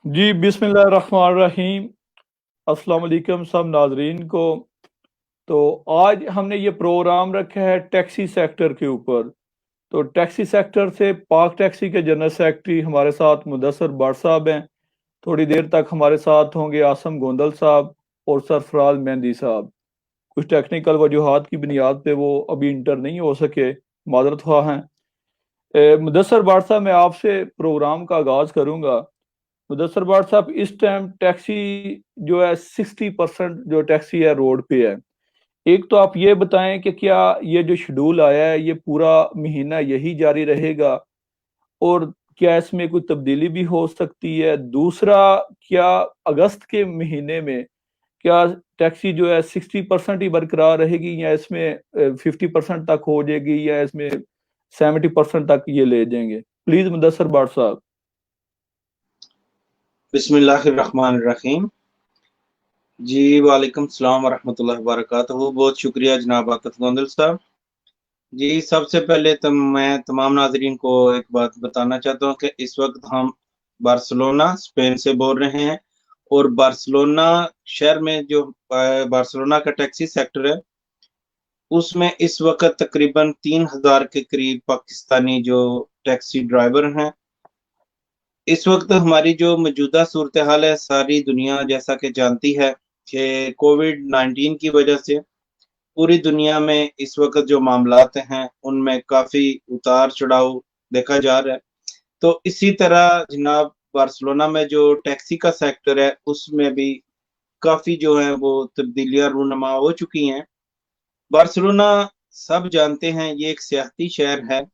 जी बिस्मिल्लाहिर्रहमानिर्रहीम। अस्सलाम वालेकुम सब नाजरीन को। तो आज हमने ये प्रोग्राम रखा है टैक्सी सेक्टर के ऊपर। तो टैक्सी सेक्टर से पाक टैक्सी के जनरल सेक्रेटरी हमारे साथ मुदस्सर भट्ट साहब हैं। थोड़ी देर तक हमारे साथ होंगे आसम गोंदल साहब और सरफराज मेहंदी साहब। कुछ टेक्निकल वजूहात की बुनियाद पे वो अभी इंटर नहीं हो सके, माजरत ख्वाह हैं। मुदस्सर भट्ट साहब, मैं आपसे प्रोग्राम का आगाज करूंगा। मुदस्सर भट्ट साहब, इस टाइम टैक्सी जो है 60% जो टैक्सी है रोड पे है। एक तो आप ये बताएं कि क्या ये जो शेड्यूल आया है ये पूरा महीना यही जारी रहेगा, और क्या इसमें कोई तब्दीली भी हो सकती है? दूसरा, क्या अगस्त के महीने में क्या टैक्सी जो है 60% ही बरकरार रहेगी, या इसमें 50% तक हो जाएगी, या इसमें 70% तक ये ले जाएंगे? प्लीज मुदस्सर भट्ट साहब। बिस्मिल्लाहिर्रहमानिर्रहीम। जी वालेकुम सलाम वरहमतुल्लाहि वबरकातुहू। बहुत शुक्रिया जनाब आतिफ गोंदल साहब। जी सबसे पहले तो मैं तमाम नाजरीन को एक बात बताना चाहता हूँ कि इस वक्त हम बार्सिलोना स्पेन से बोल रहे हैं, और बार्सिलोना शहर में जो बार्सिलोना का टैक्सी सेक्टर है उसमें इस वक्त तकरीबन 3000 के करीब पाकिस्तानी जो टैक्सी ड्राइवर हैं। इस वक्त हमारी जो मौजूदा सूरत हाल है, सारी दुनिया जैसा कि जानती है कि कोविड-19 की वजह से पूरी दुनिया में इस वक्त जो मामलात हैं, उनमें काफ़ी उतार-चढ़ाव देखा जा रहा है। तो इसी तरह जनाब बार्सिलोना में जो टैक्सी का सेक्टर है, उसमें भी काफ़ी जो है वो तब्दीलियाँ रूनुमा हो चुकी हैं। बार्सिलोना सब जानते हैं, ये एक सियाहती शहर है,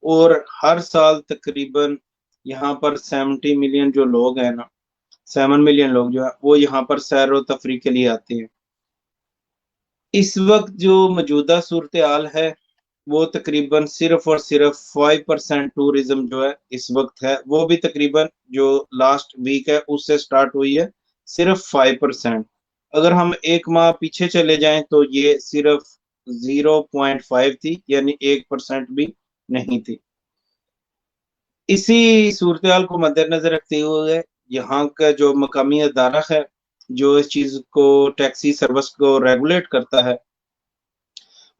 और हर साल तकरीबन यहाँ पर 70 मिलियन जो लोग हैं ना, 7 मिलियन लोग जो है वो यहाँ पर सैर व तफरीह के लिए आते हैं। इस वक्त जो मौजूदा सूरत हाल है, वो तकरीबन सिर्फ और सिर्फ 5% टूरिज्म जो है इस वक्त है, वो भी तकरीबन जो लास्ट वीक है उससे स्टार्ट हुई है, सिर्फ 5%। अगर हम एक माह पीछे चले जाएं तो ये सिर्फ 0.5 थी, यानी 1% भी नहीं थी। इसी सूरत-हाल को मद्देनज़र रखते हुए यहाँ का जो मकामी अदारा है, जो इस चीज़ को टैक्सी सर्विस को रेगुलेट करता है,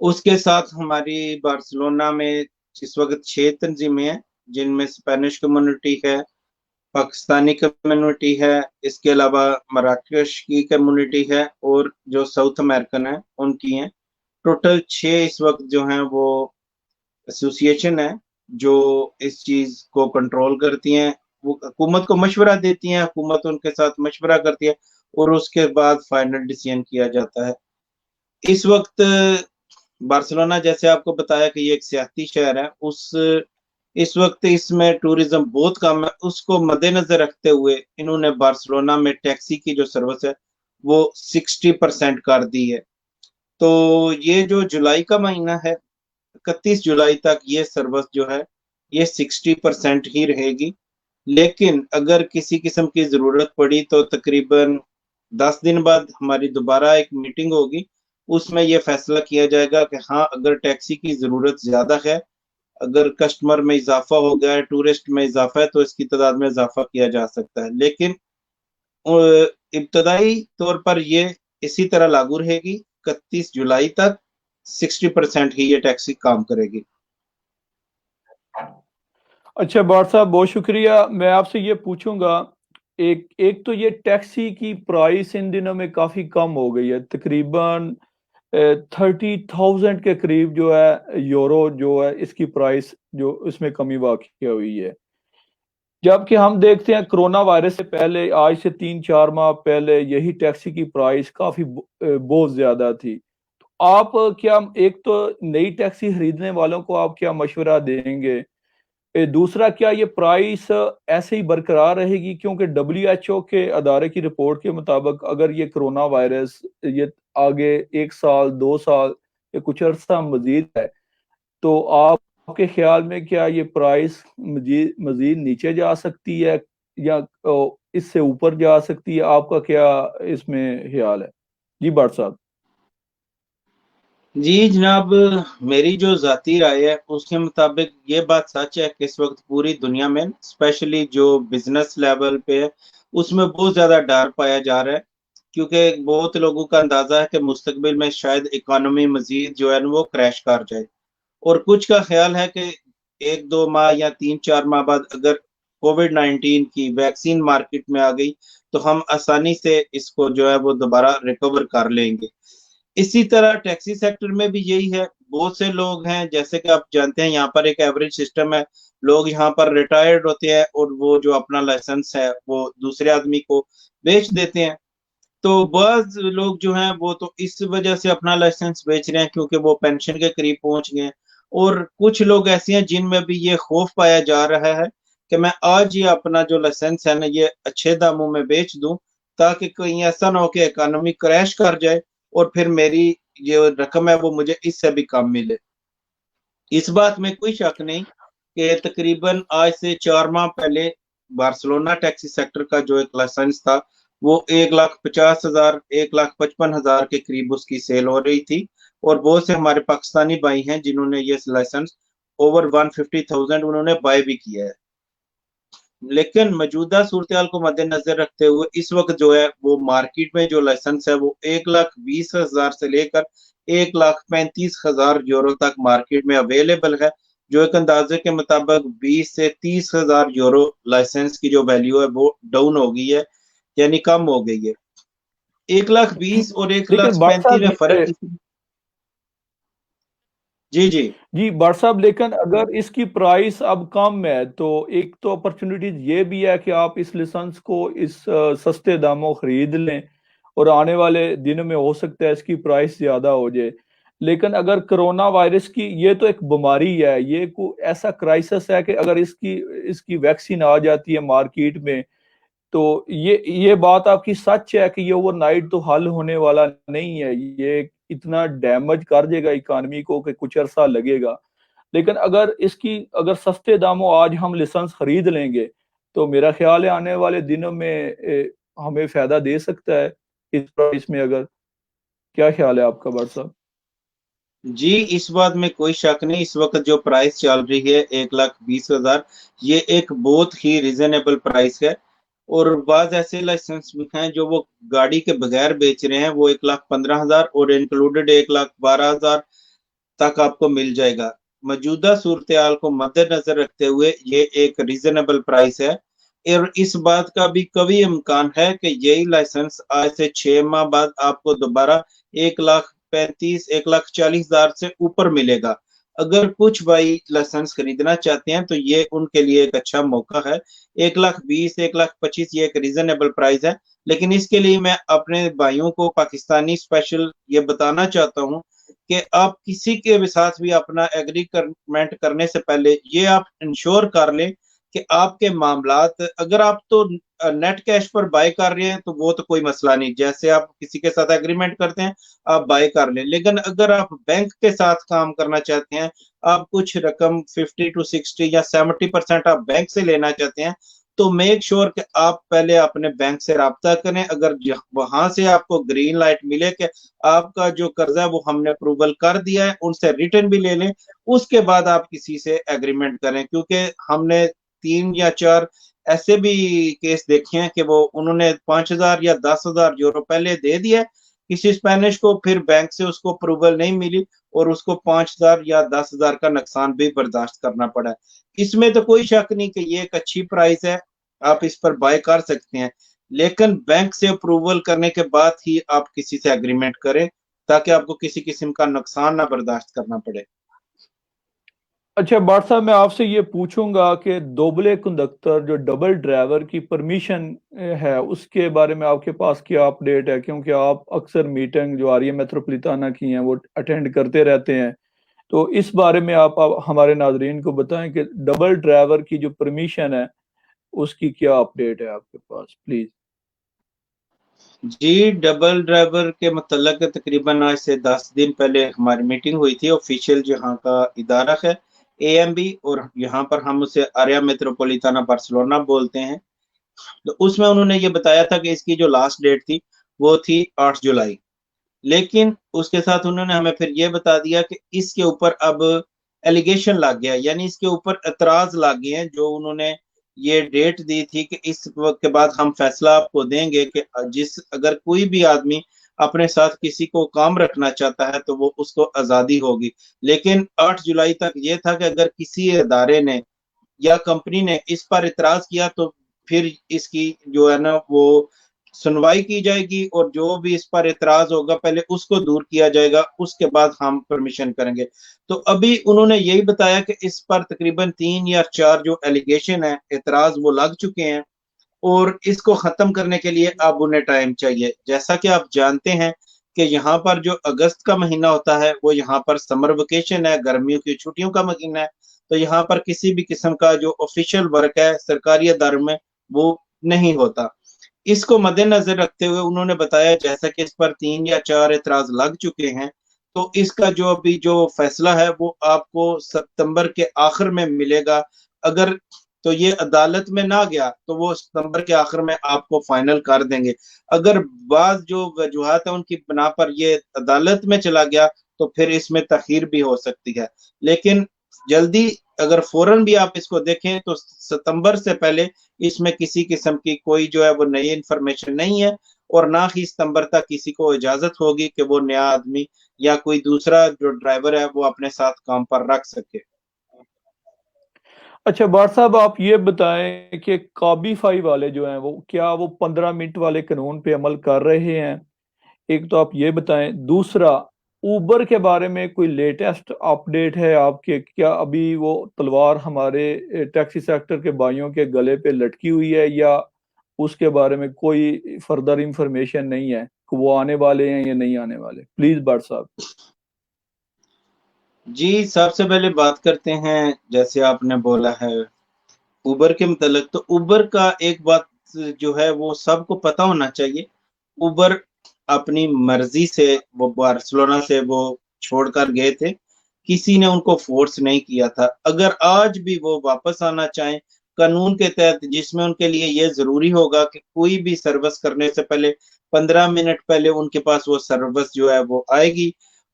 उसके साथ हमारी बार्सिलोना में इस वक़्त 6 तंज़ीमें हैं, जिनमें स्पेनिश कम्युनिटी है, पाकिस्तानी कम्युनिटी है, इसके अलावा मराकश की कम्युनिटी है, और जो साउथ अमेरिकन हैं, उनकी हैं। टोटल 6 इस वक़्त जो हैं वो एसोसिएशन है, जो इस चीज़ को कंट्रोल करती हैं। वो हुकूमत को मशवरा देती हैं, हुकूमत उनके साथ मशवरा करती है, और उसके बाद फाइनल डिसीजन किया जाता है। इस वक़्त बार्सिलोना, जैसे आपको बताया कि ये एक सियाहती शहर है, इस वक़्त इसमें टूरिज़्म बहुत कम है, उसको मद्देनज़र रखते हुए इन्होंने बार्सिलोना में टैक्सी की जो सर्विस है, वो 60% कर दी है। तो ये जो जुलाई का महीना है, 31 जुलाई तक ये सर्विस जो है, ये 60% ही रहेगी। लेकिन अगर किसी किस्म की ज़रूरत पड़ी तो तकरीबन 10 दिन बाद हमारी दोबारा एक मीटिंग होगी, उसमें ये फैसला किया जाएगा कि हाँ, अगर टैक्सी की ज़रूरत ज़्यादा है, अगर कस्टमर में इज़ाफ़ा हो गया है, टूरिस्ट में इज़ाफ़ा है, तो इसकी तादाद में इज़ाफ़ा किया जा सकता है। लेकिन इब्तदाई तौर पर ये इसी तरह लागू रहेगी, 31 जुलाई तक 60% ही ये टैक्सी काम करेगी। अच्छा भट्ट साहब, बहुत शुक्रिया। मैं आपसे ये पूछूंगा, एक एक तो ये टैक्सी की प्राइस इन दिनों में काफी कम हो गई है, तकरीबन 30,000 के करीब जो है यूरो जो है इसकी प्राइस जो इसमें कमी वाक़ई हुई है। जबकि हम देखते हैं कोरोना वायरस से पहले, आज से 3-4 माह पहले, यही टैक्सी की प्राइस काफी बहुत ज्यादा थी। तो आप क्या, एक तो नई टैक्सी खरीदने वालों को आप क्या मशवरा देंगे? दूसरा, क्या ये प्राइस ऐसे ही बरकरार रहेगी? क्योंकि डब्ल्यूएचओ के अदारे की रिपोर्ट के मुताबिक अगर ये कोरोना वायरस ये आगे 1 साल 2 साल या कुछ अरसा मजीद है, तो आपके ख्याल में क्या ये प्राइस मजीद मजीद नीचे जा सकती है, या इससे ऊपर जा सकती है? आपका क्या इसमें ख्याल है? जी भट्ट साहब। जी जनाब, मेरी जो ज़ाती राय है उसके मुताबिक ये बात सच है कि इस वक़्त पूरी दुनिया में स्पेशली जो बिज़नेस लेवल पे है, उसमें बहुत ज़्यादा डर पाया जा रहा है। क्योंकि बहुत लोगों का अंदाज़ा है कि मुस्तकबिल में शायद इकॉनमी मज़ीद जो है ना वो क्रैश कर जाए। और कुछ का ख़्याल है कि 1-2 माह या 3-4 माह बाद अगर कोविड-19 की वैक्सीन मार्केट में आ गई, तो हम आसानी से इसको जो है वो दोबारा रिकवर कर लेंगे। इसी तरह टैक्सी सेक्टर में भी यही है, बहुत से लोग हैं जैसे कि आप जानते हैं यहाँ पर एक एवरेज सिस्टम है, लोग यहाँ पर रिटायर्ड होते हैं और वो जो अपना लाइसेंस है, वो दूसरे आदमी को बेच देते हैं। तो बाज़ लोग जो हैं वो तो इस वजह से अपना लाइसेंस बेच रहे हैं क्योंकि वो पेंशन के करीब पहुँच गए हैं और कुछ लोग ऐसे हैं जिनमें भी ये खौफ पाया जा रहा है कि मैं आज ही अपना जो लाइसेंस है ना ये अच्छे दामों में बेच दूँ, ताकि कहीं ऐसा ना हो कि इकोनॉमी क्रैश कर जाए और फिर मेरी जो रकम है वो मुझे इससे भी कम मिले। इस बात में कोई शक नहीं कि तकरीबन आज से 4 माह पहले बार्सिलोना टैक्सी सेक्टर का जो एक लाइसेंस था, वो 1,50,000 1,55,000 के करीब उसकी सेल हो रही थी और बहुत से हमारे पाकिस्तानी भाई हैं जिन्होंने ये लाइसेंस ओवर 150,000 उन्होंने बाय भी किया है। लेकिन मौजूदा सूरत-हाल को मद्देनज़र रखते हुए इस वक़्त जो है वो मार्केट में जो लाइसेंस है वो 1,20,000 से लेकर 1,35,000 यूरो तक मार्केट में अवेलेबल है, जो एक अंदाज़े के मुताबिक 20 से 30,000 यूरो लाइसेंस की जो वैल्यू है वो डाउन हो गई है, यानी कम हो गई है। 1,20,000 और लेकिन बट 1,35,000 साहब में फ़र्क इस जी, जी। जी बट साहब, लेकिन अगर इसकी प्राइस अब कम है तो एक तो अपॉर्चुनिटीज ये भी है कि आप इस लाइसेंस को इस सस्ते दामों खरीद लें और आने वाले दिनों में हो सकता है इसकी प्राइस ज्यादा हो जाए। लेकिन अगर कोरोना वायरस की, ये तो एक बीमारी है, ये को ऐसा क्राइसिस है कि अगर इसकी इसकी वैक्सीन आ जाती है मार्केट में, तो ये बात आपकी सच है कि ये ओवरनाइट तो हल होने वाला नहीं है, ये इतना डैमेज कर देगा इकॉनमी को कि कुछ अरसा लगेगा। लेकिन अगर सस्ते दामों आज हम लाइसेंस खरीद लेंगे तो मेरा ख्याल है आने वाले दिनों में हमें फायदा दे सकता है इस प्राइस में। अगर क्या ख्याल है आपका बट साहब? जी, इस बात में कोई शक नहीं, इस वक़्त जो प्राइस चल रही है 1,20,000 ये एक बहुत ही रीज़नेबल प्राइस है और बाज़ ऐसे लाइसेंस भी हैं जो वो गाड़ी के बगैर बेच रहे हैं, वो 1,15,000 और इंक्लूडेड 1,12,000 तक आपको मिल जाएगा। मौजूदा सूरत-हाल को मद्देनज़र रखते हुए ये एक रीज़नेबल प्राइस है और इस बात का भी कभी इम्कान है कि यही लाइसेंस आज से 6 माह बाद आपको दोबारा 1,35,000 1,40,000 से ऊपर मिलेगा। अगर कुछ भाई लाइसेंस खरीदना चाहते हैं तो ये उनके लिए एक अच्छा मौका है। 1,20,000 1,25,000 ये एक रीज़नेबल प्राइस है, लेकिन इसके लिए मैं अपने भाइयों को पाकिस्तानी स्पेशल ये बताना चाहता हूँ कि आप किसी के भी साथ भी अपना एग्रीमेंट करने से पहले ये आप इंश्योर कर लें कि आपके मामलात, अगर आप तो नेट कैश पर बाय कर रहे हैं तो वो तो कोई मसला नहीं, जैसे आप किसी के साथ एग्रीमेंट करते हैं आप बाय कर लें। लेकिन अगर आप बैंक के साथ काम करना चाहते हैं, आप कुछ रकम 50 टू 60 या 70% आप बैंक से लेना चाहते हैं, तो मेक श्योर कि आप पहले अपने बैंक से राब्ता करें। अगर वहां से आपको ग्रीन लाइट मिले कि आपका जो कर्जा है वो हमने अप्रूवल कर दिया है, उनसे रिटर्न भी ले लें, उसके बाद आप किसी से एग्रीमेंट करें। क्योंकि हमने 3 या 4 ऐसे भी केस देखे हैं कि वो उन्होंने 5,000 या 10,000 यूरो पहले दे दिया किसी स्पेनिश को, फिर बैंक से उसको अप्रूवल नहीं मिली और उसको 5,000 या 10,000 का नुकसान भी बर्दाश्त करना पड़ा है। इसमें तो कोई शक नहीं कि ये एक अच्छी प्राइस है, आप इस पर बाय कर सकते हैं। लेकिन बैंक से अप्रूवल करने के बाद ही आप किसी से एग्रीमेंट करें, ताकि आपको किसी किस्म का नुकसान ना बर्दाश्त करना पड़े। अच्छा बट साहब, मैं आपसे ये पूछूंगा कि दोबले कंडक्टर जो डबल ड्राइवर की परमिशन है उसके बारे में आपके पास क्या अपडेट है? क्योंकि आप अक्सर मीटिंग जो आ रही है मेट्रोपॉलिटाना की हैं वो अटेंड करते रहते हैं, तो इस बारे में आप हमारे नाजरीन को बताएं कि डबल ड्राइवर की जो परमिशन है उसकी क्या अपडेट है आपके पास, प्लीज। जी, डबल ड्राइवर के मतलब तकरीबन आज से 10 दिन पहले हमारी मीटिंग हुई थी, ऑफिशियल जहाँ का इदारा है एएमबी, और यहाँ पर हम उसे आर्या मेट्रोपॉलिटाना बार्सिलोना बोलते हैं। तो उसमें उन्होंने ये बताया था कि इसकी जो लास्ट डेट थी वो थी 8 जुलाई। लेकिन उसके साथ उन्होंने हमें फिर ये बता दिया कि इसके ऊपर अब एलिगेशन लग गया, यानी इसके ऊपर एतराज लग गए हैं। जो उन्होंने ये डेट दी थी कि इस वक्त के बाद हम फैसला आपको देंगे कि जिस अगर कोई भी आदमी अपने साथ किसी को काम रखना चाहता है तो वो उसको आजादी होगी। लेकिन 8 जुलाई तक ये था कि अगर किसी अदारे ने या कंपनी ने इस पर इतराज किया तो फिर इसकी जो है ना वो सुनवाई की जाएगी, और जो भी इस पर इतराज होगा पहले उसको दूर किया जाएगा, उसके बाद हम परमिशन करेंगे। तो अभी उन्होंने यही बताया कि इस पर तकरीबन 3 या 4 जो एलिगेशन है, इतराज वो लग चुके हैं, और इसको खत्म करने के लिए अब उन्हें टाइम चाहिए। जैसा कि आप जानते हैं कि यहाँ पर जो अगस्त का महीना होता है वो यहाँ पर समर वेकेशन है, गर्मियों की छुट्टियों का महीना है। तो यहाँ पर किसी भी किस्म का जो ऑफिशियल वर्क है सरकारी अदारों में वो नहीं होता। इसको मद्देनजर रखते हुए उन्होंने बताया, जैसा कि इस पर 3 या 4 एतराज लग चुके हैं, तो इसका जो अभी जो फैसला है वो आपको सितंबर के आखिर में मिलेगा। अगर तो ये अदालत में ना गया तो वो सितंबर के आखिर में आपको फाइनल कर देंगे। अगर बाद जो वजूहत है उनकी बना पर ये अदालत में चला गया तो फिर इसमें तखीर भी हो सकती है। लेकिन जल्दी अगर फौरन भी आप इसको देखें तो सितंबर से पहले इसमें किसी किस्म की कोई जो है वो नई इंफॉर्मेशन नहीं है, और ना ही सितंबर तक किसी को इजाजत होगी कि वो नया आदमी या कोई दूसरा जो ड्राइवर है वो अपने साथ काम पर रख सके। अच्छा बार साहब, आप ये बताएं कि काबीफाई वाले जो हैं वो क्या वो 15 मिनट वाले कानून पे अमल कर रहे हैं? एक तो आप ये बताएं। दूसरा, उबर के बारे में कोई लेटेस्ट अपडेट है आपके? क्या अभी वो तलवार हमारे टैक्सी सेक्टर के भाइयों के गले पे लटकी हुई है, या उसके बारे में कोई फर्दर इंफॉर्मेशन नहीं है कि वो आने वाले हैं या नहीं आने वाले? प्लीज बाट साहब। जी, सबसे पहले बात करते हैं, जैसे आपने बोला है उबर के मतलब, तो उबर का एक बात जो है वो सबको पता होना चाहिए। उबर अपनी मर्जी से वो बार्सिलोना से वो छोड़कर गए थे, किसी ने उनको फोर्स नहीं किया था। अगर आज भी वो वापस आना चाहें कानून के तहत, जिसमें उनके लिए ये जरूरी होगा कि कोई भी सर्विस करने से पहले 15 मिनट पहले उनके पास वो सर्विस जो है वो आएगी।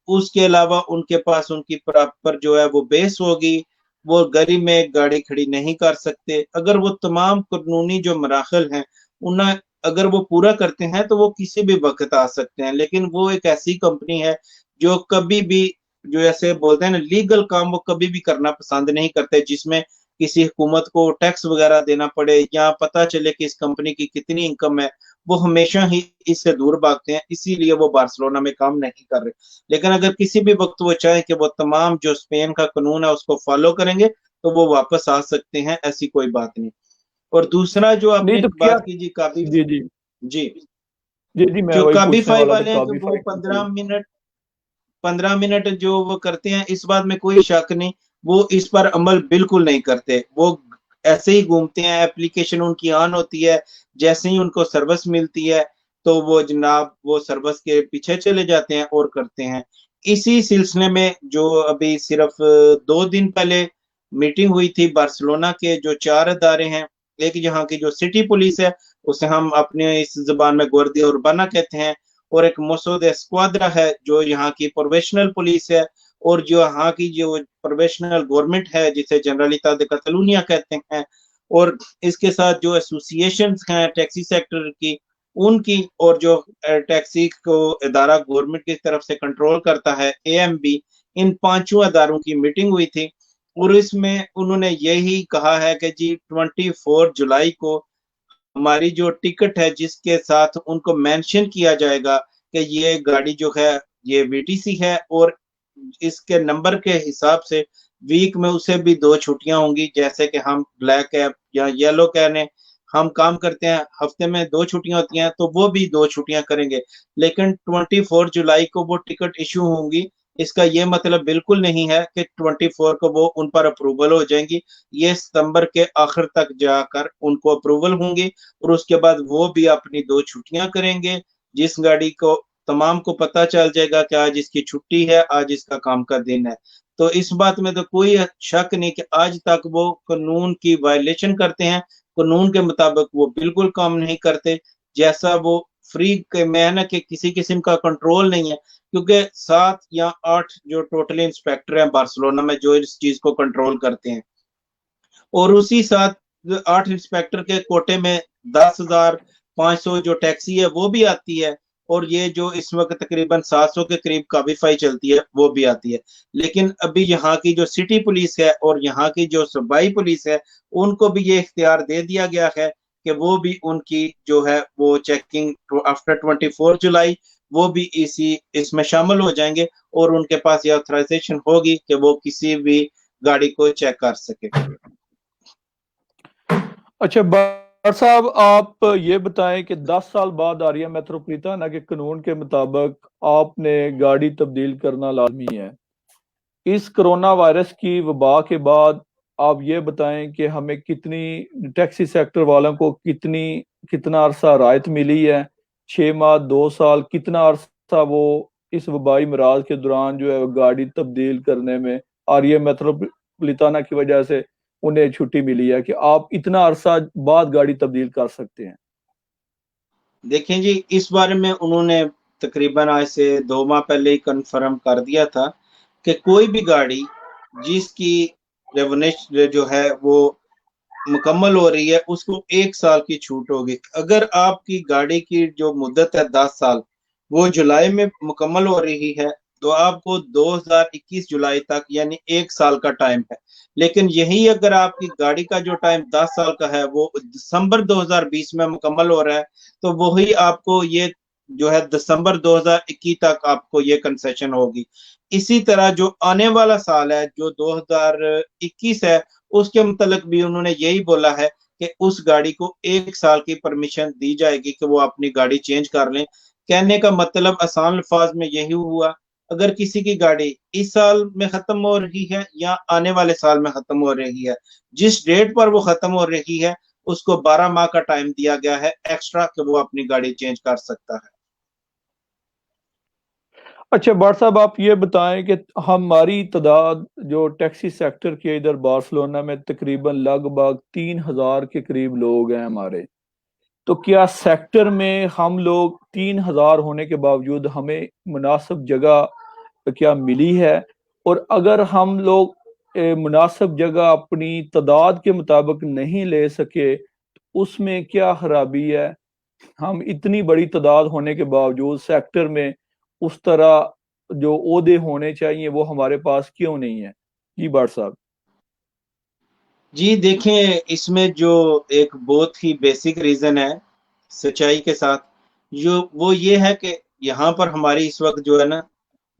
उसके अलावा उनके पास उनकी प्रॉपर जो है वो बेस होगी, वो गली में गाड़ी खड़ी नहीं कर सकते। अगर वो तमाम कानूनी जो मराहल हैं उन्हें अगर वो पूरा करते हैं तो वो किसी भी वक्त आ सकते हैं। लेकिन वो एक ऐसी कंपनी है जो कभी भी, जो ऐसे बोलते हैं ना, लीगल काम वो कभी भी करना पसंद नहीं करते, जिसमें किसी हुकूमत को टैक्स वगैरह देना पड़े या पता चले कि इस कंपनी की कितनी इनकम है। वो हमेशा ही इससे दूर भागते हैं, इसीलिए वो बार्सिलोना में काम नहीं कर रहे। लेकिन अगर किसी भी वक्त वो चाहे कि वो तमाम जो स्पेन का कानून है उसको फॉलो करेंगे तो वो वापस आ सकते हैं, ऐसी कोई बात नहीं। और दूसरा जो नहीं आपने तो क्या? बात की जी, काफी, जी जी। जी, जी जी, मैं जो वही पूछने काबीफाई वाला था, वाले हैं कि वो काबीफाई की। जी 15 मिनट जो वो करते हैं, इस बात में कोई शक नहीं। वो इस पर अमल बिल्कुल नहीं करते, वो ऐसे ही घूमते हैं। एप्लीकेशन उनकी ऑन होती है, जैसे ही उनको सर्विस मिलती है तो वो जनाब वो सर्विस के पीछे चले जाते हैं और करते हैं। इसी सिलसिले में जो अभी सिर्फ 2 दिन पहले मीटिंग हुई थी बार्सिलोना के जो 4 अदारे हैं। एक यहाँ की जो सिटी पुलिस है, उसे हम अपने इस जुबान में गुआर्डिया उर्बाना कहते हैं, और एक मोसो दे स्क्वाड्रा है जो यहाँ की प्रोफेशनल पुलिस है, और जो यहाँ की जो प्रोफेशनल गवर्नमेंट है जिसे जनरलिता दे कतलूनिया कहते हैं। और इसके साथ जो एसोसिएशन हैं टैक्सी सेक्टर की, उनकी, और जो टैक्सी को इदारा गवर्नमेंट की तरफ से कंट्रोल करता है एएमबी, इन पांचों अदारों की मीटिंग हुई थी। और इसमें उन्होंने यही कहा है कि जी 24 जुलाई को हमारी जो टिकट है जिसके साथ उनको मेंशन किया जाएगा कि ये गाड़ी जो है ये वीटीसी है, और इसके नंबर के हिसाब से वीक में उसे भी 2 छुट्टियां होंगी। जैसे कि हम ब्लैक कैब या येलो कहने हम काम करते हैं, हफ्ते में 2 छुट्टियां होती हैं, तो वो भी 2 छुट्टियां करेंगे। लेकिन 24 जुलाई को वो टिकट इशू होंगी। इसका ये मतलब बिल्कुल नहीं है कि 24 को वो उन पर अप्रूवल हो जाएंगी। ये सितंबर के आखिर तक जाकर उनको अप्रूवल होंगी, और उसके बाद वो भी अपनी 2 छुट्टियां करेंगे। जिस गाड़ी को तमाम को पता चल जाएगा कि आज इसकी छुट्टी है, आज इसका काम का दिन है। तो इस बात में तो कोई शक नहीं कि आज तक वो कानून की वायलेशन करते हैं, कानून के मुताबिक वो बिल्कुल काम नहीं करते। जैसा वो फ्री के में है ना कि किसी किस्म का कंट्रोल नहीं है, क्योंकि 7 या 8 जो टोटली इंस्पेक्टर हैं बार्सिलोना में जो इस चीज को कंट्रोल करते हैं, और उसी साथ 8 इंस्पेक्टर के कोटे में 10,500 जो टैक्सी है वो भी आती है, और ये जो इस वक्त तकरीबन 700 के करीब काबिफाई चलती है वो भी आती है। लेकिन अभी यहाँ की जो सिटी पुलिस है और यहाँ की जो सूबाई पुलिस है, उनको भी ये इख्तियार दे दिया गया है कि वो भी उनकी जो है वो चेकिंग आफ्टर 24 जुलाई वो भी इसमें शामिल हो जाएंगे, और उनके पास ये ऑथराइजेशन होगी कि वो किसी भी गाड़ी को चेक कर सके। अच्छा बर साहब, आप ये बताएं कि 10 साल बाद आरिया मेट्रोपॉलिटाना के कानून के मुताबिक आपने गाड़ी तब्दील करना लाजमी है। इस कोरोना वायरस की वबा के बाद आप ये बताएं कि हमें कितनी टैक्सी सेक्टर वालों को कितना अरसा राहत मिली है? 6 माह, 2 साल, कितना अरसा वो इस वबाई मराज के दौरान जो है गाड़ी तब्दील करने में आरिया मेट्रोपॉलिटाना की वजह से उन्हें छुट्टी मिली है कि आप इतना अरसा बाद गाड़ी तब्दील कर सकते हैं? देखें जी, इस बारे में उन्होंने तकरीबन आज से 2 माह पहले ही कन्फर्म कर दिया था कि कोई भी गाड़ी जिसकी रेवनेश जो है वो मुकम्मल हो रही है उसको 1 साल की छूट होगी। अगर आपकी गाड़ी की जो मुद्दत है 10 साल, वो जुलाई में मुकम्मल हो रही है, तो आपको 2021 जुलाई तक यानी 1 साल का टाइम है। लेकिन यही अगर आपकी गाड़ी का जो टाइम 10 साल का है वो दिसंबर 2020 में मुकम्मल हो रहा है, तो वही आपको ये जो है दिसंबर 2021 तक आपको ये कंसेशन होगी। इसी तरह जो आने वाला साल है जो 2021 है, उसके मुतलक भी उन्होंने यही बोला है कि उस गाड़ी को 1 साल की परमिशन दी जाएगी कि वो अपनी गाड़ी चेंज कर लें। कहने का मतलब आसान अल्फाज में यही हुआ, अगर किसी की गाड़ी इस साल में खत्म हो रही है या आने वाले साल में खत्म हो रही है, जिस डेट पर वो खत्म हो रही है उसको 12 माह का टाइम दिया गया है एक्स्ट्रा कि वो अपनी गाड़ी चेंज कर सकता है। अच्छा बाट साहब, आप ये बताएं कि हमारी तादाद जो टैक्सी सेक्टर के इधर बार्सिलोना में तकरीबन लगभग 3,000 के करीब लोग हैं हमारे। तो क्या सेक्टर में हम लोग 3,000 होने के बावजूद हमें मुनासिब जगह क्या मिली है? और अगर हम लोग मुनासिब जगह अपनी तादाद के मुताबिक नहीं ले सके तो उसमें क्या खराबी है? हम इतनी बड़ी तादाद होने के बावजूद सेक्टर में उस तरह जो ओहदे होने चाहिए वो हमारे पास क्यों नहीं है? जी बाट साहब। जी देखें, इसमें जो एक बहुत ही बेसिक रीजन है सच्चाई के साथ, जो वो ये है कि यहाँ पर हमारी इस वक्त जो है ना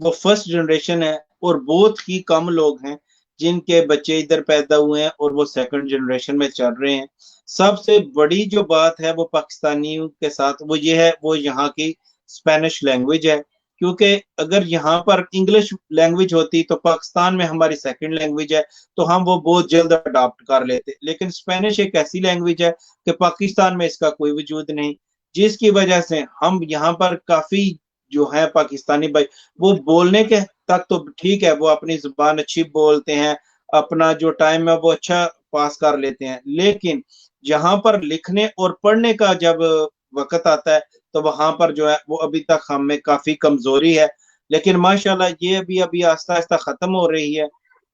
वो फर्स्ट जनरेशन है, और बहुत ही कम लोग हैं जिनके बच्चे इधर पैदा हुए हैं और वो सेकंड जनरेशन में चल रहे हैं। सबसे बड़ी जो बात है वो पाकिस्तानियों के साथ वो ये है, वो यहाँ की स्पेनिश लैंग्वेज है। क्योंकि अगर यहाँ पर इंग्लिश लैंग्वेज होती तो पाकिस्तान में हमारी सेकंड लैंग्वेज है, तो हम वो बहुत जल्द अडॉप्ट कर लेते। लेकिन स्पेनिश एक ऐसी लैंग्वेज है कि पाकिस्तान में इसका कोई वजूद नहीं, जिसकी वजह से हम यहाँ पर काफी जो है पाकिस्तानी भाई, वो बोलने के तक तो ठीक है, वो अपनी जुबान अच्छी बोलते हैं, अपना जो टाइम है वो अच्छा पास कर लेते हैं, लेकिन जहां पर लिखने और पढ़ने का जब वक्त आता है तो वहां पर जो है वो अभी तक हम में काफी कमजोरी है। लेकिन माशाल्लाह ये अभी अभी आस्ता आस्ता खत्म हो रही है।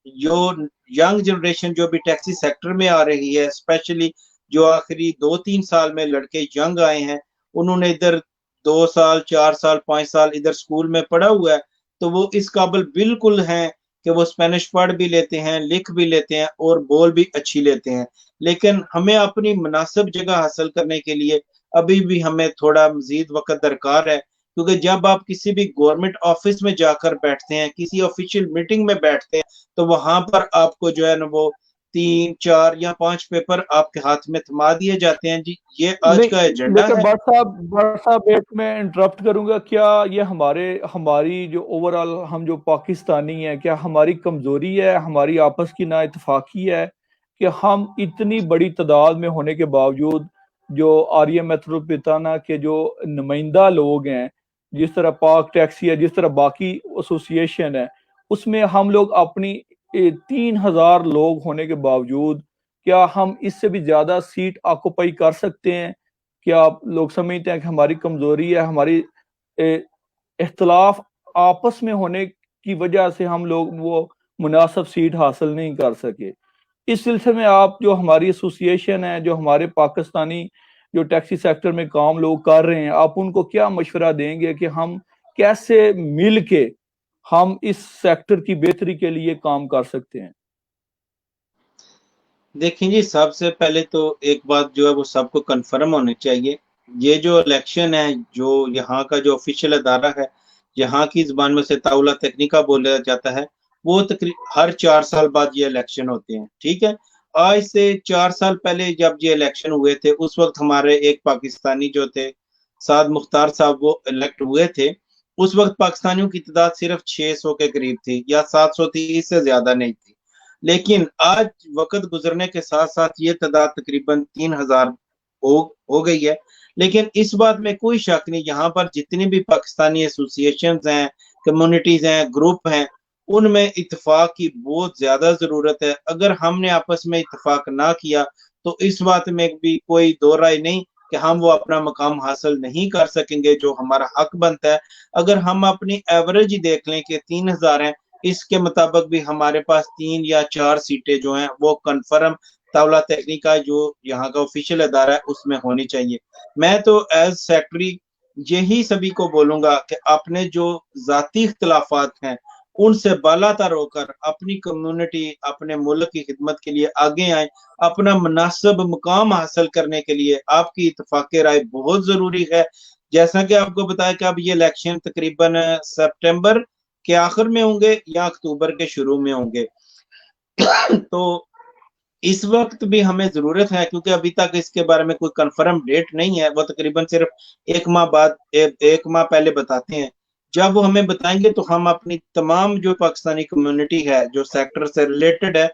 जो यंग जनरेशन जो भी टैक्सी सेक्टर में आ रही है, स्पेशली जो आखिरी 2-3 साल में लड़के यंग आए हैं, उन्होंने इधर 2 साल 4 साल 5 साल इधर स्कूल में पढ़ा हुआ है, तो वो इस काबिल बिल्कुल हैं कि वो स्पेनिश पढ़ भी लेते हैं, लिख भी लेते हैं और बोल भी अच्छी लेते हैं। लेकिन हमें अपनी मुनासिब जगह हासिल करने के लिए अभी भी हमें थोड़ा मजीद वक्त दरकार है, क्योंकि जब आप किसी भी गवर्नमेंट ऑफिस में जाकर बैठते हैं, किसी ऑफिशियल मीटिंग में बैठते हैं, तो वहां पर आपको जो है ना वो 3 4 या 5 पेपर आपके हाथ में थमा दिए जाते हैं, जी ये आज का नहीं, एजेंडा लेकिन है। बट साहब एक मैं इंटरप्ट करूंगा, क्या ये हमारी जो ओवरऑल हम जो पाकिस्तानी हैं, क्या हमारी कमजोरी है, हमारी आपस की ना इत्तेफाकी है कि हम इतनी बड़ी तादाद में होने के बावजूद जो आर्य मेट्रोपॉलिटाना के जो नुमाइंदा लोग हैं, जिस तरह पाक टैक्सी है, जिस तरह बाकी एसोसिएशन है, उसमें हम लोग अपनी 3,000 लोग होने के बावजूद क्या हम इससे भी ज्यादा सीट ऑक्युपाई कर सकते हैं? क्या आप लोग समझते हैं कि हमारी कमजोरी है, हमारी इख्तलाफ आपस में होने की वजह से हम लोग वो मुनासिब सीट हासिल नहीं कर सके? इस सिलसिले में आप जो हमारी एसोसिएशन है, जो हमारे पाकिस्तानी जो टैक्सी सेक्टर में काम लोग कर रहे हैं, आप उनको क्या मशवरा देंगे कि हम कैसे मिल के हम इस सेक्टर की बेहतरी के लिए काम कर सकते हैं? देखिए जी, सबसे पहले तो एक बात जो है वो सबको कंफर्म होनी चाहिए। ये जो इलेक्शन है, जो यहाँ का जो ऑफिशियल अदारा है, यहाँ की ज़बान में से ताउला तकनीका बोला जाता है, वो हर 4 साल बाद ये इलेक्शन होते हैं, ठीक है? आज से 4 साल पहले जब ये इलेक्शन हुए थे, उस वक़्त हमारे एक पाकिस्तानी जो थे, साद मुख्तार साहब, वो इलेक्ट हुए थे। उस वक़्त पाकिस्तानियों की तादाद सिर्फ 600 के करीब थी या 700 थी, इससे ज़्यादा नहीं थी। लेकिन आज वक़्त गुज़रने के साथ-साथ ये तादाद तकरीबन 3000 हो हो गई है। लेकिन इस बात में कोई शक नहीं, यहाँ पर जितनी भी पाकिस्तानी एसोसिएशंस हैं, कम्युनिटीज़ हैं, ग्रुप हैं, उनमें इत्तेफ़ाक की बहुत ज़्यादा ज़रूरत है। अगर हमने आपस में इत्तेफ़ाक ना किया, तो इस बात में भी कोई दो राय नहीं कि हम वो अपना मकाम हासिल नहीं कर सकेंगे, जो हमारा हक बनता है। अगर हम अपनी एवरेज ही देख लें कि 3000 हैं, इसके मुताबिक भी हमारे पास 3 या 4 सीटें जो हैं वो कन्फर्म तावला तहकीका जो यहाँ का ऑफिशियल अदारा है उसमें होनी चाहिए। मैं तो एज़ सेक्रेटरी यही सभी को बोलूँगा कि अपने जो ज़ाती इख्तिलाफ़ात हैं, उनसे बालातर होकर अपनी कम्युनिटी, अपने मुल्क की खिदमत के लिए आगे आएँ। अपना मुनासिब मुकाम हासिल करने के लिए आपकी इत्तेफ़ाक़ राय बहुत ज़रूरी है। जैसा कि आपको बताया कि अब ये इलेक्शन तकरीबन सितंबर के आखिर में होंगे या अक्टूबर के शुरू में होंगे। तो इस वक़्त भी हमें ज़रूरत है, क्योंकि अभी तक इसके बारे में कोई कन्फर्म डेट नहीं है, वो तकरीबन सिर्फ़ 1 माह बाद 1 माह पहले बताते हैं। जब वो हमें बताएँगे तो हम अपनी तमाम जो पाकिस्तानी कम्युनिटी है, जो सेक्टर से रिलेटेड है,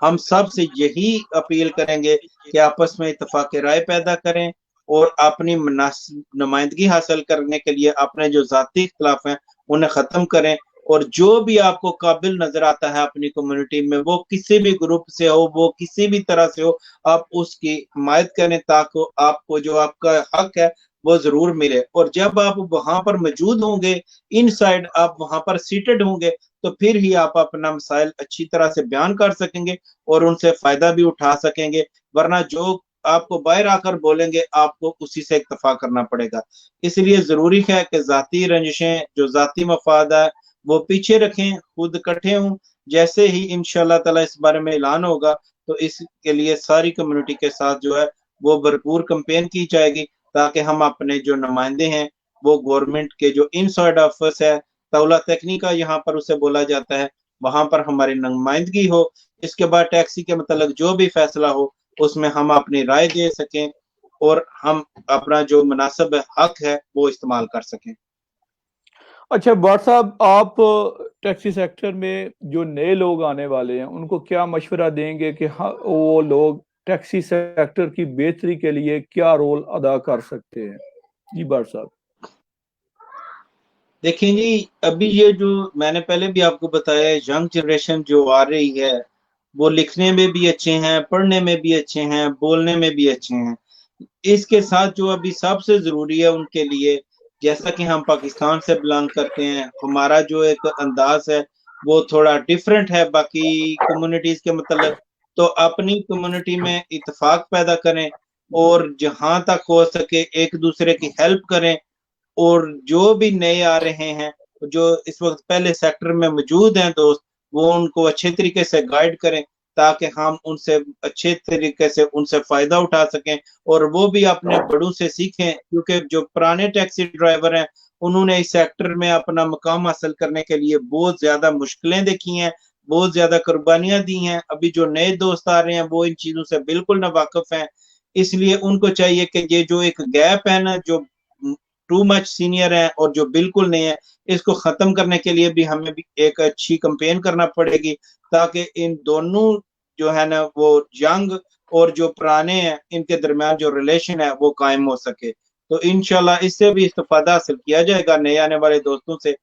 हम सब से यही अपील करेंगे कि आपस में इत्तेफ़ाक़ राय पैदा करें और अपनी नुमाइंदगी हासिल करने के लिए अपने जो ज़ाती इख्तिलाफ़ हैं, उन्हें ख़त्म करें। और जो भी आपको काबिल नज़र आता है अपनी कम्युनिटी में, वो किसी भी ग्रुप से हो, वो किसी भी तरह से हो, आप उसकी हिमायत करें ताकि आपको जो आपका हक है, वो ज़रूर मिले। और जब आप वहाँ पर मौजूद होंगे, इनसाइड आप वहाँ पर सीटेड होंगे, तो फिर ही आप अपना मसाइल अच्छी तरह से बयान कर सकेंगे और उनसे फ़ायदा भी उठा सकेंगे। वरना जो आपको बाहर आकर बोलेंगे, आपको उसी से इत्तेफ़ाक करना पड़ेगा। इसलिए ज़रूरी है कि ज़ाती रंजिशें, जो ज़ाती मफ़ाद है, वो पीछे रखें, खुद इकट्ठे हों। जैसे ही इंशाअल्लाह ताला इस बारे में ऐलान होगा, तो इसके लिए सारी कम्युनिटी के साथ जो है, वो भरपूर कैंपेन की जाएगी, ताकि हम अपने जो नुमाइंदे हैं, वो गवर्नमेंट के जो इनसाइड ऑफिस है, ताउला तकनीका यहाँ पर उसे बोला जाता है, वहाँ पर हमारी नुमाइंदगी हो। इसके बाद टैक्सी के मतलब जो भी फैसला हो, उसमें हम अपनी राय दे सकें और हम अपना जो मुनासिब हक है, वो इस्तेमाल कर सकें। अच्छा भट्ट साहब, आप टैक्सी सेक्टर में जो नए लोग आने वाले हैं, उनको क्या मशवरा देंगे कि हाँ, वो लोग टैक्सी सेक्टर की बेहतरी के लिए क्या रोल अदा कर सकते हैं? जी भट्ट साहब। देखिए जी, अभी ये जो मैंने पहले भी आपको बताया है, यंग जनरेशन जो आ रही है, वो लिखने में भी अच्छे हैं, पढ़ने में भी अच्छे हैं, बोलने में भी अच्छे हैं। इसके साथ जो अभी सबसे ज़रूरी है उनके लिए, जैसा कि हम पाकिस्तान से बिलॉन्ग करते हैं, हमारा जो एक अंदाज़ है, वो थोड़ा डिफरेंट है बाकी कम्युनिटीज़ के मतलब। तो अपनी कम्युनिटी में इत्तेफ़ाक पैदा करें और जहाँ तक हो सके एक-दूसरे की हेल्प करें। और जो भी नए आ रहे हैं, जो इस वक़्त पहले सेक्टर में मौजूद हैं दोस्त, वो उनको अच्छे तरीके से गाइड करें, ताकि हम उनसे अच्छे तरीके से उनसे फ़ायदा उठा सकें और वो भी अपने बड़ों से सीखें। क्योंकि जो पुराने टैक्सी ड्राइवर हैं, उन्होंने इस सेक्टर में अपना मकाम हासिल करने के लिए बहुत ज़्यादा मुश्किलें देखी हैं, बहुत ज़्यादा कुर्बानियाँ दी हैं। अभी जो नए दोस्त आ रहे हैं, वो इन चीज़ों से बिल्कुल नावाकिफ़ हैं। इसलिए उनको चाहिए कि ये जो एक गैप है ना, जो टू मच सीनियर हैं और जो बिल्कुल नहीं है, इसको ख़त्म करने के लिए भी हमें भी एक अच्छी कैंपेन करना पड़ेगी, ताकि इन दोनों जो है ना, वो यंग और जो पुराने हैं, इनके दरमियान जो रिलेशन है, वो कायम हो सके। तो इंशाल्लाह इससे भी इस्तिफ़ादा हासिल किया जाएगा नए आने वाले दोस्तों से।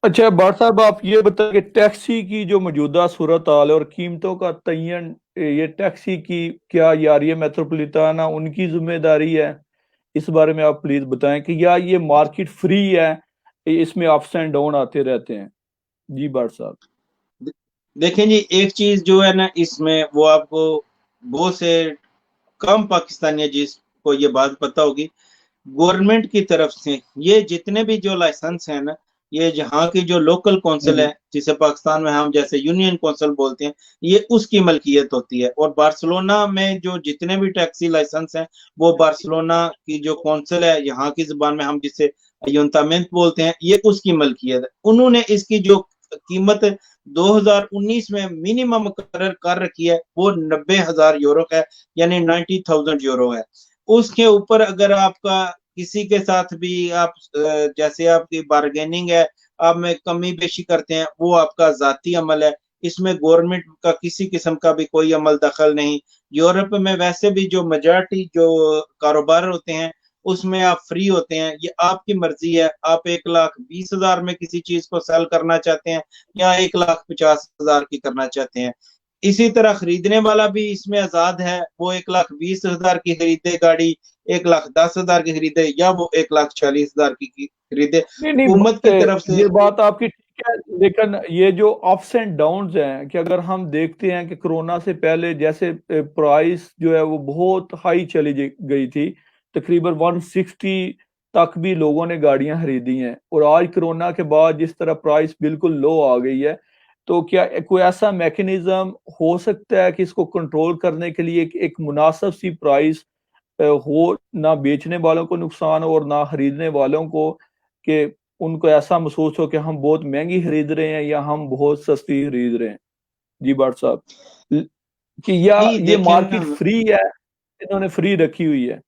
अच्छा बार साहब, आप ये बताएं कि टैक्सी की जो मौजूदा सूरत हाल है और कीमतों का तयन, ये टैक्सी की क्या यार ये मेट्रोपॉलिटाना उनकी जिम्मेदारी है? इस बारे में आप प्लीज बताएं कि या ये मार्केट फ्री है, इसमें अप्स एंड डाउन आते रहते हैं। जी बार साहब। देखें जी, एक चीज जो है ना इसमें, वो आपको बहुत से कम पाकिस्तानी है जिसको ये बात पता होगी। गवर्नमेंट की तरफ से ये जितने भी जो लाइसेंस है ना, ये जहाँ की जो लोकल कौंसिल जी है, जिसे पाकिस्तान में हम जैसे यूनियन कौंसिल बोलते हैं, ये उसकी मलकियत होती है। और बार्सिलोना में जो जितने भी टैक्सी लाइसेंस हैं, वो बार्सिलोना की जो कौंसिल है, यहाँ की जुबान में हम जिसे अयुंतामेंट बोलते हैं, ये उसकी मलकियत है। उन्होंने इसकी जो कीमत 2019 में मिनिमम मुकर्रर कर रखी है, वो 90,000 यूरो है, यानी 90,000 यूरो है। उसके ऊपर अगर आपका किसी के साथ भी आप जैसे आपकी बार्गेनिंग है, आप में कमी बेशी करते हैं, वो आपका जाती अमल है। इसमें गवर्नमेंट का किसी किस्म का भी कोई अमल दखल नहीं। यूरोप में वैसे भी जो मेजॉरिटी जो कारोबार होते हैं, उसमें आप फ्री होते हैं। ये आपकी मर्जी है, आप 1,20,000 में किसी चीज को सेल करना चाहते हैं या 1,50,000 की करना चाहते हैं। इसी तरह खरीदने वाला भी इसमें आजाद है, वो 1,20,000 की खरीदे गाड़ी, 1,10,000 की खरीदे, या वो 1,40,000 की खरीदे। नहीं नहीं, हुकूमत की तरफ से ये बात आपकी ठीक है, लेकिन ये जो अप्स एंड डाउन्स हैं कि अगर हम देखते हैं कि कोरोना से पहले जैसे प्राइस जो है वो बहुत हाई चली गई थी, तकरीबन 160 तक भी लोगों ने गाड़ियां खरीदी हैं, और आज कोरोना के बाद जिस तरह प्राइस बिल्कुल लो आ गई है, तो क्या कोई ऐसा मैकेनिज्म हो सकता है कि इसको कंट्रोल करने के लिए एक मुनासिब सी प्राइस हो, ना बेचने वालों को नुकसान हो और ना खरीदने वालों को, कि उनको ऐसा महसूस हो कि हम बहुत महंगी खरीद रहे हैं या हम बहुत सस्ती खरीद रहे हैं? जी भाट साहब, ल- कि या जी ये देखें ना, मार्केट फ्री है, इन्होंने फ्री रखी हुई है?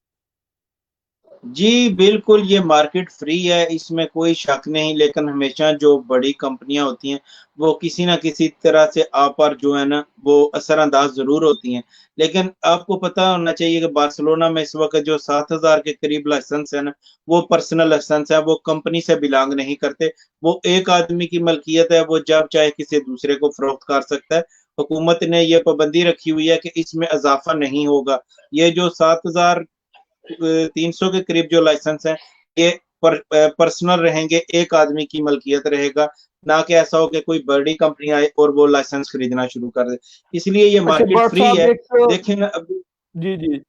जी बिल्कुल, ये मार्केट फ्री है, इसमें कोई शक नहीं। लेकिन हमेशा जो बड़ी कंपनियां होती हैं, वो किसी ना किसी तरह से आप पर जो है ना, वो असरअंदाज जरूर होती हैं। लेकिन आपको पता होना चाहिए कि बार्सिलोना में इस वक्त जो 7,000 के करीब लाइसेंस है ना, वो पर्सनल लाइसेंस है, वो कंपनी से बिलोंग नहीं करते। वो एक आदमी की मलकियत है, वो जब चाहे किसी दूसरे को फरोख्त कर सकता है। हुकूमत ने ये पाबंदी रखी हुई है कि इसमें इजाफा नहीं होगा। ये जो 7,300 के करीब जो लाइसेंस है, ये पर्सनल रहेंगे, एक आदमी की मलकियत रहेगा। ना कि ऐसा हो कि कोई बड़ी कंपनी आए और वो लाइसेंस खरीदना शुरू कर दे। इसलिए ये अच्छा मार्केट भाट फ्री साहब, है। एक देखें ना, अभी जी जी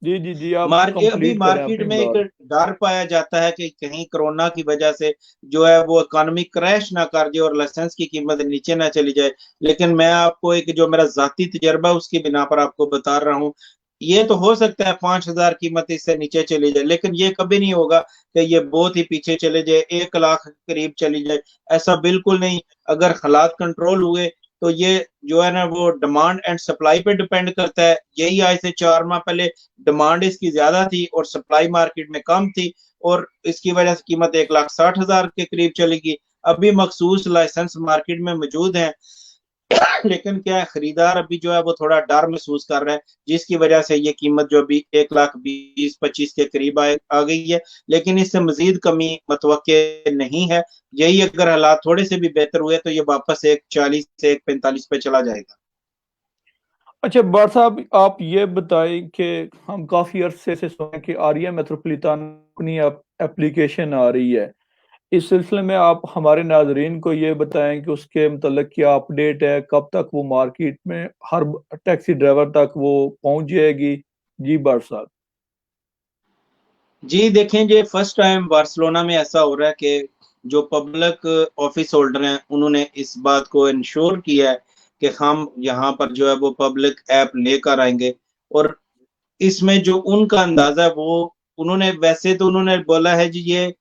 जी जी जी, आप अभी कंप्लीट करें मार्केट अपनी में एक बात। डर पाया जाता है कि कहीं कोरोना की वजह से जो है वो इकोनॉमी क्रैश ना कर दे और लाइसेंस की कीमत नीचे ना चली जाए। लेकिन मैं आपको एक जो मेरा जाती तजर्बा उसकी बिना पर आपको बता रहा हूँ, ये तो हो सकता है 5,000 कीमत इससे नीचे चली जाए, लेकिन ये कभी नहीं होगा कि ये बहुत ही पीछे चले जाए, 1 लाख करीब चली जाए। ऐसा बिल्कुल नहीं। अगर हालात कंट्रोल हुए तो ये जो है ना, वो डिमांड एंड सप्लाई पे डिपेंड करता है। यही आज से 4 माह पहले डिमांड इसकी ज्यादा थी और सप्लाई मार्केट में कम थी, और इसकी वजह से कीमत 1,60,000 के करीब चलेगी। अभी मखसूस लाइसेंस मार्केट में मौजूद हैं, लेकिन क्या है, खरीदार अभी जो है वो थोड़ा डर महसूस कर रहा है, जिसकी वजह से ये कीमत जो अभी 1,20,25 के करीब आ गई है। लेकिन इससे मजीद कमी मतवक्के नहीं है। यही अगर हालात थोड़े से भी बेहतर हुए तो ये वापस 1,40 से 1,45 पे चला जाएगा। अच्छा भाट साहब, आप ये बताएं कि हम काफी अरसे से सुने कि आर्या मेट्रोपॉलिटन अपनी एप्लीकेशन आ रही है, इस सिलसिले में आप हमारे नाजरीन को ये बताएं कि उसके मतलब क्या अपडेट है, कब तक वो मार्केट में हर टैक्सी ड्राइवर तक वो पहुंच जाएगी? जी भाट साहब। जी देखें, ये फर्स्ट टाइम बार्सिलोना में ऐसा हो रहा है कि जो पब्लिक ऑफिस होल्डर हैं, उन्होंने इस बात को इंश्योर किया है कि हम यहाँ पर जो है वो पब्लिक ऐप लेकर आएंगे। और इसमें जो उनका अंदाजा है, वो उन्होंने वैसे तो उन्होंने बोला है जी, ये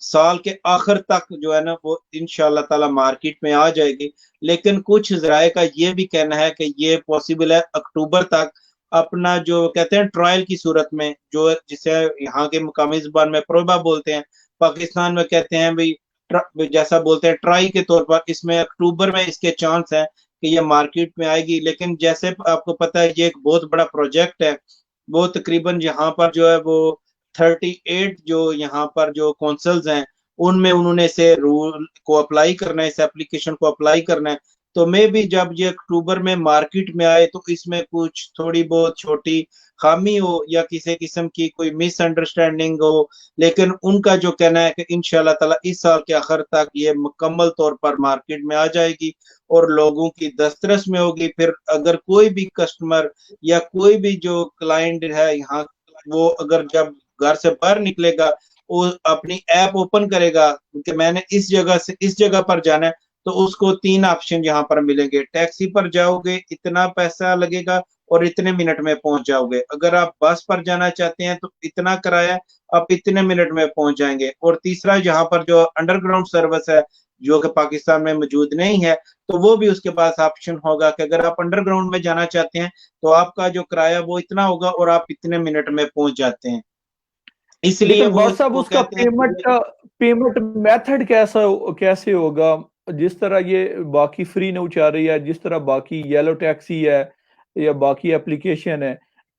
साल के आखिर तक जो है ना वो इंशाल्लाह ताला मार्केट में आ जाएगी। लेकिन कुछ जराए का ये भी कहना है कि ये पॉसिबल है अक्टूबर तक अपना जो कहते हैं ट्रायल की सूरत में, जो जिसे यहाँ के मुकामी जुबान में प्रोबा बोलते हैं, पाकिस्तान में कहते हैं भाई जैसा बोलते हैं ट्राई के तौर पर, इसमें अक्टूबर में इसके चांस है कि ये मार्केट में आएगी। लेकिन जैसे आपको पता है, ये एक बहुत बड़ा प्रोजेक्ट है। वो तकरीबन यहाँ पर जो है वो 38 जो यहाँ पर जो कौंसल्स हैं, उनमें उन्होंने इसे रूल को अप्लाई करना है, इस एप्लीकेशन को अप्लाई करना है। तो मे भी जब ये अक्टूबर में मार्केट में आए तो इसमें कुछ थोड़ी बहुत छोटी खामी हो या किसी किस्म की कोई मिसअंडरस्टैंडिंग हो, लेकिन उनका जो कहना है कि इंशाल्लाह ताला इस साल के आखिर तक ये मुकम्मल तौर पर मार्केट में आ जाएगी और लोगों की दस्तरस में होगी। फिर अगर कोई भी कस्टमर या कोई भी जो क्लाइंट है यहाँ, वो अगर जब घर से बाहर निकलेगा, वो अपनी ऐप ओपन करेगा कि मैंने इस जगह से इस जगह पर जाना है, तो उसको 3 ऑप्शन यहाँ पर मिलेंगे। टैक्सी पर जाओगे इतना पैसा लगेगा और इतने मिनट में पहुंच जाओगे। अगर आप बस पर जाना चाहते हैं तो इतना किराया, आप इतने मिनट में पहुंच जाएंगे। और तीसरा यहाँ पर जो अंडरग्राउंड सर्विस है जो कि पाकिस्तान में मौजूद नहीं है, तो वो भी उसके पास ऑप्शन होगा कि अगर आप अंडरग्राउंड में जाना चाहते हैं तो आपका जो किराया वो इतना होगा और आप इतने मिनट में पहुंच जाते हैं। इसलिए लेकिन वो बादशाह साहब वो उसका कहते हैं कि पेमेंट मेथड कैसे होगा? जिस तरह ये बाकी फ्री नौचार रही है, जिस तरह बाकी येलो टैक्सी है या बाकी एप्लीकेशन है,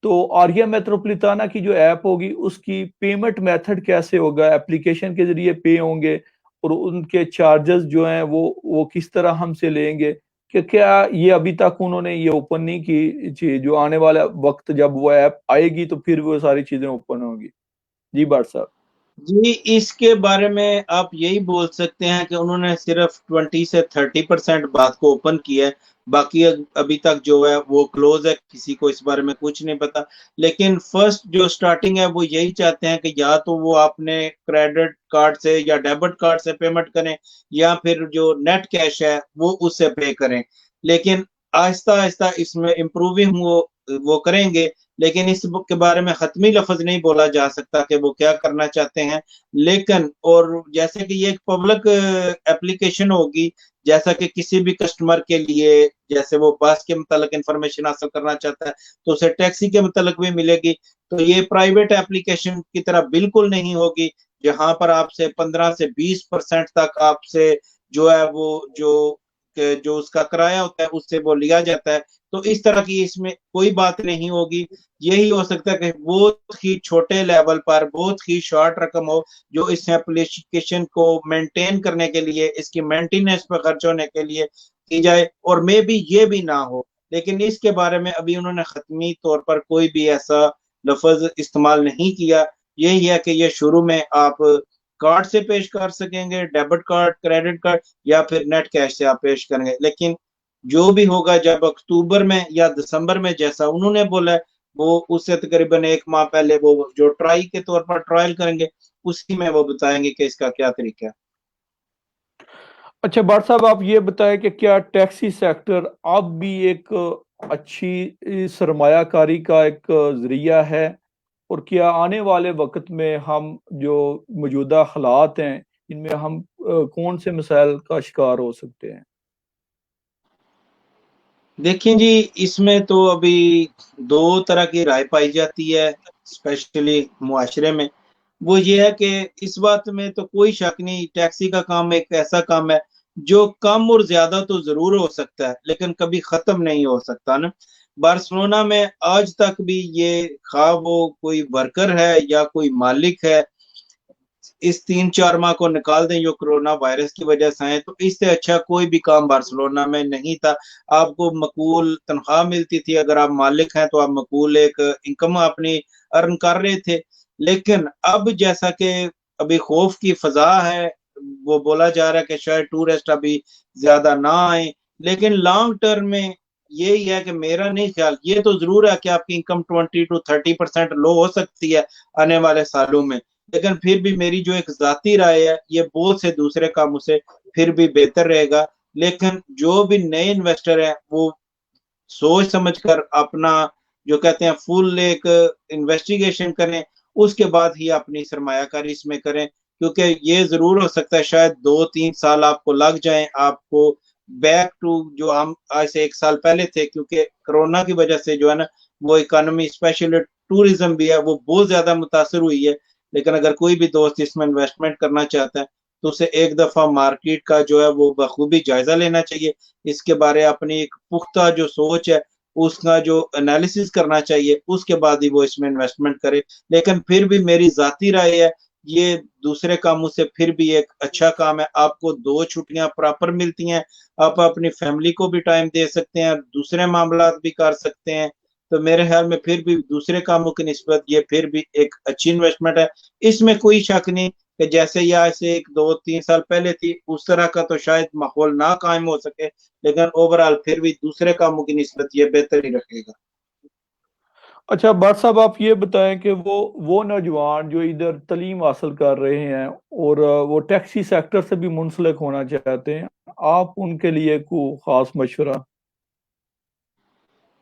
तो आर्या मेट्रोपोलिटाना की जो ऐप होगी उसकी पेमेंट मेथड कैसे होगा? एप्लीकेशन के जरिए पे होंगे और उनके चार्जेस जो हैं वो किस तरह हमसे लेंगे? कि क्या ये अभी तक उन्होंने ये ओपन नहीं की चीज, जो आने वाला वक्त जब वो ऐप आएगी तो फिर वो सारी चीजें ओपन होंगी? जी बाट साहब। जी, इसके बारे में आप यही बोल सकते हैं कि उन्होंने सिर्फ 20 से 30% बात को ओपन किया है। बाकी अभी तक जो है वो क्लोज है, किसी को इस बारे में कुछ नहीं पता। लेकिन फर्स्ट जो स्टार्टिंग है वो यही चाहते हैं कि या तो वो अपने क्रेडिट कार्ड से या डेबिट कार्ड से पेमेंट करें या फिर जो नेट कैश है वो उससे पे करें। लेकिन आहिस्ता आहिस्ता इसमें इम्प्रूविंग वो करेंगे। लेकिन इस बुक के बारे में खत्मी लफ्ज नहीं बोला जा सकता कि वो क्या करना चाहते हैं। लेकिन और जैसे कि ये एक पब्लिक एप्लीकेशन होगी, जैसा कि किसी भी कस्टमर के लिए, जैसे वो बस के मुतालिक इंफॉर्मेशन हासिल करना चाहता है तो उसे टैक्सी के मुतालिक भी मिलेगी। तो ये प्राइवेट एप्लीकेशन की तरह बिल्कुल नहीं होगी जहां पर आपसे 15 से 20% तक आपसे जो है वो जो उसका किराया होता है उससे वो लिया जाता है। तो इस तरह की इसमें कोई बात नहीं होगी। यही हो सकता है कि बहुत ही छोटे लेवल पर बहुत ही शॉर्ट रकम हो जो इस एप्लीकेशन को मेंटेन करने के लिए, इसकी मेंटेनेंस पर खर्च होने के लिए की जाए, और मे भी ये भी ना हो। लेकिन इसके बारे में अभी उन्होंने खत्मी तौर पर कोई भी ऐसा लफ्ज इस्तेमाल नहीं किया। यही है कि ये शुरू में आप कार्ड से पेश कर सकेंगे, डेबिट कार्ड, क्रेडिट कार्ड, या फिर नेट कैश से आप पेश करेंगे। लेकिन जो भी होगा जब अक्टूबर में या दिसंबर में जैसा उन्होंने बोला है, वो उससे तकरीबन 1 माह पहले वो जो ट्राई के तौर पर ट्रायल करेंगे, उसी में वो बताएंगे कि इसका क्या तरीका है। अच्छा बाट साहब, आप ये बताएं कि क्या टैक्सी सेक्टर अब भी एक अच्छी सरमायाकारी का एक जरिया है, और क्या आने वाले वक्त में हम जो मौजूदा हालात हैं इनमें हम कौन से मसाइल का शिकार हो सकते हैं? देखिए जी, इसमें तो अभी दो तरह की राय पाई जाती है, स्पेशली मुआशरे में। वो ये है कि इस बात में तो कोई शक नहीं, टैक्सी का काम एक ऐसा काम है जो कम और ज्यादा तो जरूर हो सकता है लेकिन कभी खत्म नहीं हो सकता ना। बार्सिलोना में आज तक भी ये, खा वो कोई वर्कर है या कोई मालिक है, इस 3-4 माह को निकाल दें जो कोरोना वायरस की वजह से है, तो इससे अच्छा कोई भी काम बार्सिलोना में नहीं था। आपको मकबूल तनख्वाह मिलती थी, अगर आप मालिक हैं तो आप मकबूल एक इनकम अपनी अर्न कर रहे थे। लेकिन अब जैसा कि अभी खौफ की फजा है, वो बोला जा रहा है कि शायद टूरिस्ट अभी ज्यादा ना आए। लेकिन लॉन्ग टर्म में यही है कि मेरा नहीं ख्याल, ये तो जरूर है कि आपकी इनकम 20 to 30% लो हो सकती है आने वाले सालों में। लेकिन फिर भी मेरी जो एक जाती राय है, ये बहुत से दूसरे कामों से फिर भी बेहतर रहेगा। लेकिन जो भी नए इन्वेस्टर हैं वो सोच समझ कर अपना, जो कहते हैं, फुल एक इन्वेस्टिगेशन करें, उसके बाद ही अपनी सरमायाकारी इसमें करें। क्योंकि ये जरूर हो सकता है शायद 2-3 साल आपको लग जाएं आपको बैक टू जो हम आज से 1 साल पहले थे, क्योंकि कोरोना की वजह से जो है ना, वो इकोनॉमी स्पेशली टूरिज्म भी है वो बहुत ज्यादा मुतासर हुई है। लेकिन अगर कोई भी दोस्त इसमें इन्वेस्टमेंट करना चाहता है तो उसे एक दफा मार्केट का जो है वो बखूबी जायजा लेना चाहिए। इसके बारे अपनी एक पुख्ता जो सोच है उसका जो एनालिसिस करना चाहिए, उसके बाद ही वो इसमें इन्वेस्टमेंट करे। लेकिन फिर भी मेरी जाती राय है ये दूसरे कामों से फिर भी एक अच्छा काम है। आपको 2 छुट्टियां प्रॉपर मिलती हैं, आप अपनी फैमिली को भी टाइम दे सकते हैं, दूसरे मामलात भी कर सकते हैं। तो मेरे ख्याल में फिर भी दूसरे कामों की निस्बत ये फिर भी एक अच्छी इन्वेस्टमेंट है। इसमें कोई शक नहीं कि जैसे या ऐसे 1 2 3 साल पहले थी, उस तरह का तो शायद माहौल ना कायम हो सके, लेकिन ओवरऑल फिर भी दूसरे कामों की निस्बत ये बेहतर ही रखेगा। अच्छा बाट साहब, आप ये बताएं कि वो नौजवान जो इधर तालीम हासिल कर रहे हैं और वो टैक्सी सेक्टर से भी मुंसलिक होना चाहते हैं, आप उनके लिए को खास मशवरा,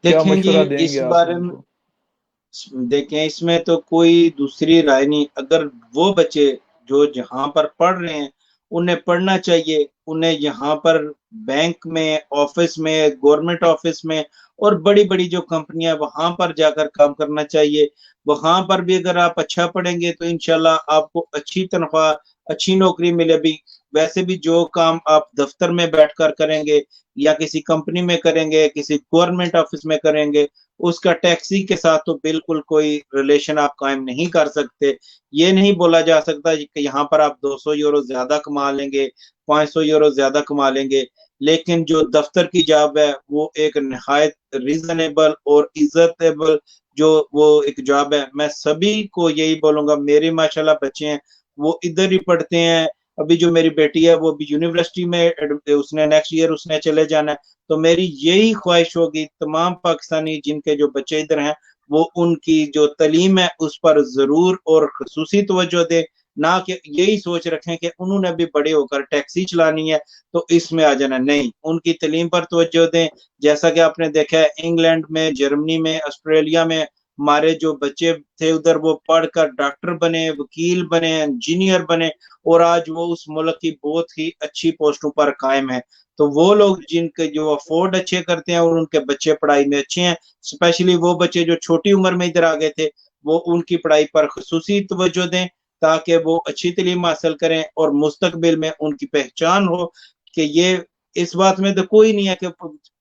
क्या देखें जी, मशवरा देंगे इस आप बारे में उनको? देखें, इसमें तो कोई दूसरी राय नहीं। अगर वो बच्चे जो जहाँ पर पढ़ रहे हैं उन्हें पढ़ना चाहिए, उन्हें यहाँ पर बैंक में, ऑफिस में, गवर्नमेंट ऑफिस में और बड़ी बड़ी जो कंपनियां वहां पर जाकर काम करना चाहिए। वहां पर भी अगर आप अच्छा पढ़ेंगे तो इंशाल्लाह आपको अच्छी तनख्वाह, अच्छी नौकरी मिले। भी वैसे भी जो काम आप दफ्तर में बैठकर करेंगे या किसी कंपनी में करेंगे, किसी गवर्नमेंट ऑफिस में करेंगे, उसका टैक्सी के साथ तो बिल्कुल कोई रिलेशन आप कायम नहीं कर सकते। ये नहीं बोला जा सकता कि यहाँ पर आप 200 यूरो ज्यादा कमा लेंगे, 500 यूरो ज्यादा कमा लेंगे, लेकिन जो दफ्तर की जॉब है वो एक निहायत रीजनेबल और इज्जतेबल जो वो एक जॉब है। मैं सभी को यही बोलूंगा, मेरे माशाल्लाह बच्चे हैं वो इधर ही पढ़ते हैं। अभी जो मेरी बेटी है वो भी यूनिवर्सिटी में उसने नेक्स्ट ईयर उसने चले जाना है। तो मेरी यही ख्वाहिश होगी तमाम पाकिस्तानी जिनके जो बच्चे इधर हैं, वो उनकी जो तालीम है उस पर जरूर और खसूसी तवज्जो दे, ना कि यही सोच रखें कि उन्होंने भी बड़े होकर टैक्सी चलानी है तो इसमें आ जाना। नहीं, उनकी तालीम पर तवज्जो दें। जैसा कि आपने देखा है इंग्लैंड में, जर्मनी में, ऑस्ट्रेलिया में हमारे जो बच्चे थे उधर वो पढ़कर डॉक्टर बने, वकील बने, इंजीनियर बने और आज वो उस मुल्क की बहुत ही अच्छी पोस्टों पर कायम है। तो वो लोग जिनके जो अफोर्ड अच्छे करते हैं और उनके बच्चे पढ़ाई में अच्छे हैं, स्पेशली वो बच्चे जो छोटी उम्र में इधर आ गए थे, वो उनकी पढ़ाई पर खसूसी तवज्जो दें ताकि वो अच्छी तालीम हासिल करें और मुस्तकबिल में उनकी पहचान हो कि ये, इस बात में तो कोई नहीं है कि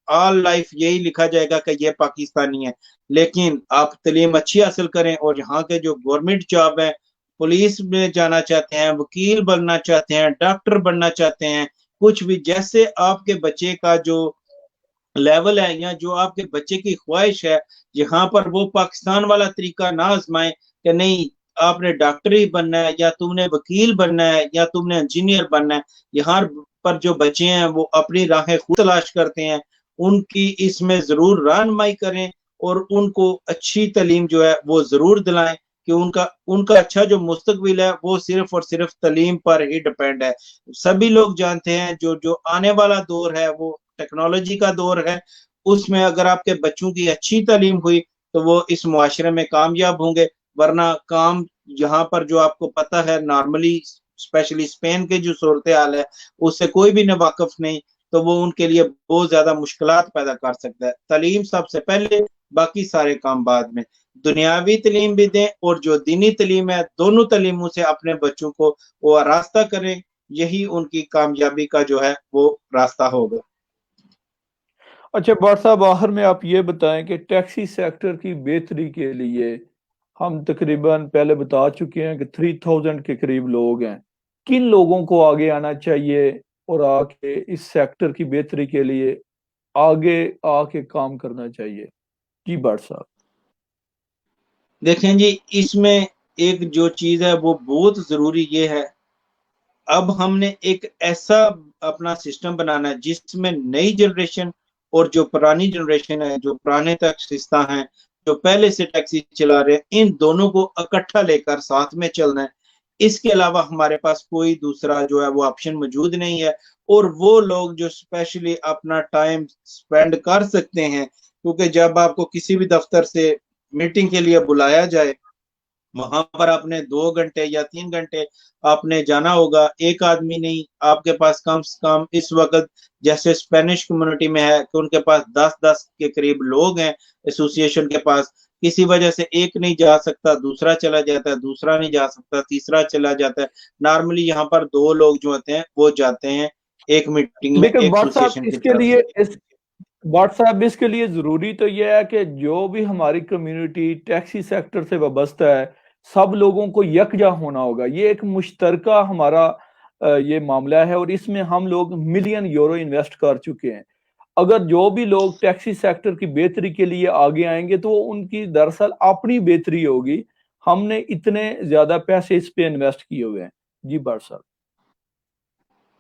ऑल लाइफ यही लिखा जाएगा कि ये पाकिस्तानी है। लेकिन आप तालीम अच्छी हासिल करें और यहाँ के जो गवर्नमेंट जॉब है, पुलिस में जाना चाहते हैं, वकील बनना चाहते हैं, डॉक्टर बनना चाहते हैं, कुछ भी जैसे आपके बच्चे का जो लेवल है या जो आपके बच्चे की ख्वाहिश है, यहाँ पर वो पाकिस्तान वाला तरीका ना आजमाएं कि नहीं आपने डॉक्टर ही बनना है या तुमने वकील बनना है या तुमने इंजीनियर बनना है। यहाँ पर जो बच्चे हैं वो अपनी राहें खुद तलाश करते हैं, उनकी इसमें जरूर रहनुमाई करें और उनको अच्छी तालीम जो है वो जरूर दिलाएं कि उनका उनका अच्छा जो मुस्तकबिल है वो सिर्फ और सिर्फ तालीम पर ही डिपेंड है। सभी लोग जानते हैं जो जो आने वाला दौर है वो टेक्नोलॉजी का दौर है, उसमें अगर आपके बच्चों की अच्छी तालीम हुई तो वो इस मुआशरे में कामयाब होंगे। वरना काम यहाँ पर जो आपको पता है नॉर्मली, स्पेशली स्पेन के जो सूरत हाल है उससे कोई भी न वाकिफ नहीं, तो वो उनके लिए बहुत ज्यादा मुश्किलात पैदा कर सकता है। तालीम सबसे पहले, बाकी सारे काम बाद में। दुनियावी तालीम भी दें और जो दीनी तालीम है, दोनों तालीमों से अपने बच्चों को वो रास्ता करें, यही उनकी कामयाबी का जो है वो रास्ता होगा। अच्छा बाट साहब, आखिर में आप ये बताएं कि टैक्सी सेक्टर की बेहतरी के लिए, हम तकरीबन पहले बता चुके हैं कि 3000 के करीब लोग हैं, किन लोगों को आगे आना चाहिए और आके इस सेक्टर की बेहतरी के लिए आगे आके काम करना चाहिए? जी बाट साहब। देखें जी, इसमें एक जो चीज है वो बहुत जरूरी ये है, अब हमने एक ऐसा अपना सिस्टम बनाना है जिसमें नई जनरेशन और जो पुरानी जनरेशन है, जो पुराने टैक्सीस्ता हैं, जो पहले से टैक्सी चला रहे हैं, इन दोनों को इकट्ठा लेकर साथ में चलना है। इसके अलावा हमारे पास कोई दूसरा जो है वो ऑप्शन मौजूद नहीं है। और वो लोग जो स्पेशली अपना टाइम स्पेंड कर सकते हैं, क्योंकि जब आपको किसी भी दफ्तर से मीटिंग के लिए बुलाया जाए, वहां पर आपने 2 घंटे या 3 घंटे आपने जाना होगा। एक आदमी नहीं, आपके पास कम से कम इस वक्त जैसे स्पेनिश कम्युनिटी में है कि उनके पास 10-10 के करीब लोग हैं एसोसिएशन के पास। किसी वजह से एक नहीं जा सकता, दूसरा चला जाता है, दूसरा नहीं जा सकता, तीसरा चला जाता है। नॉर्मली यहाँ पर 2 लोग जो होते हैं वो जाते हैं एक मीटिंग में लेकिन एक व्हाट्सएप एसोसिएशन की इसके तरफ लिए से। इस व्हाट्सएप इसके लिए जरूरी तो यह है कि जो भी हमारी कम्युनिटी टैक्सी सेक्टर से वाबस्ता है, सब लोगों को यकजा होना होगा। ये एक मुश्तरका हमारा ये मामला है और इसमें हम लोग मिलियन यूरो इन्वेस्ट कर चुके हैं। अगर जो भी लोग टैक्सी सेक्टर की बेहतरी के लिए आगे आएंगे तो वो उनकी दरअसल अपनी बेहतरी होगी। हमने इतने ज्यादा पैसे इस पे इन्वेस्ट किए हुए हैं। जी बार साहब।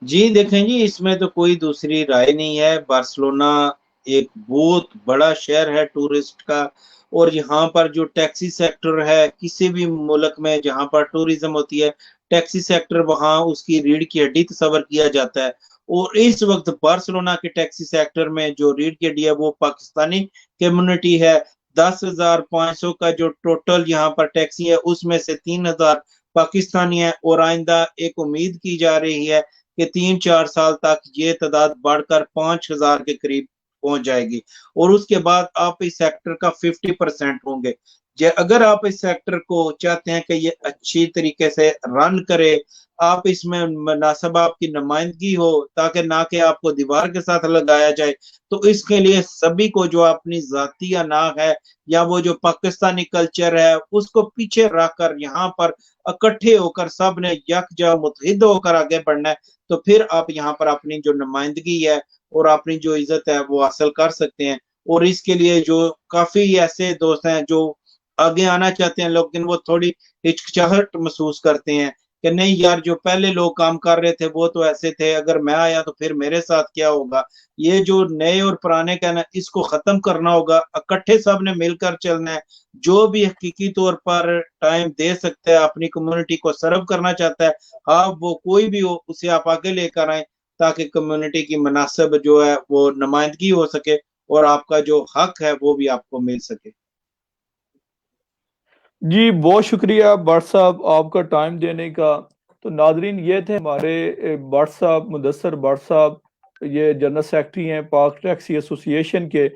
जी देखें जी, इसमें तो कोई दूसरी राय नहीं है। बार्सिलोना एक बहुत बड़ा शहर है टूरिस्ट का, और यहाँ पर जो टैक्सी सेक्टर है, किसी भी मुल्क में जहाँ पर टूरिज्म होती है, टैक्सी सेक्टर वहाँ उसकी रीढ़ की हड्डी तस्वर किया जाता है। और इस वक्त बार्सिलोना के टैक्सी सेक्टर में जो रीढ़ की हड्डी है वो पाकिस्तानी कम्युनिटी है। 10,500 का जो टोटल यहाँ पर टैक्सी है उसमें से 3,000 पाकिस्तानी है, और आइंदा एक उम्मीद की जा रही है कि 3-4 साल तक ये तादाद बढ़कर 5,000 के करीब पहुंच जाएगी। और उसके बाद आप इस सेक्टर का 50% होंगे। अगर आप इस सेक्टर को चाहते हैं कि ये अच्छी तरीके से रन करे, आप इसमें मुनासिब आपकी नुमाइंदगी हो, ताकि ना कि आपको दीवार के साथ लगाया जाए, तो इसके लिए सभी को जो अपनी जाती अनाग है या वो जो पाकिस्तानी कल्चर है उसको पीछे रखकर यहाँ पर इकट्ठे होकर सब ने यकजा मुतहिद होकर आगे बढ़ना है। तो फिर आप यहाँ पर अपनी जो नुमाइंदगी है और अपनी जो इज्जत है वो हासिल कर सकते हैं। और इसके लिए जो काफी ऐसे दोस्त हैं जो आगे आना चाहते हैं, लेकिन वो थोड़ी हिचकिचाहट महसूस करते हैं कि नहीं यार, जो पहले लोग काम कर रहे थे वो तो ऐसे थे, अगर मैं आया तो फिर मेरे साथ क्या होगा। ये जो नए और पुराने का ना, इसको खत्म करना होगा। इकट्ठे सब ने मिलकर चलना है। जो भी हकीकी तौर पर टाइम दे सकता है, अपनी कम्युनिटी को सर्व करना चाहता है, हाँ वो कोई भी हो, उसे आप आगे लेकर आए, ताकि कम्युनिटी की मुनासिब जो है वो नुमाइंदगी हो सके और आपका जो हक है वो भी आपको मिल सके। जी बहुत शुक्रिया भट्ट साहब आपका टाइम देने का। तो नाजरीन ये थे हमारे भट्ट साहब, मुदस्सर भट्ट साहब, ये जनरल सेक्रेटरी हैं पाक टैक्सी एसोसिएशन के।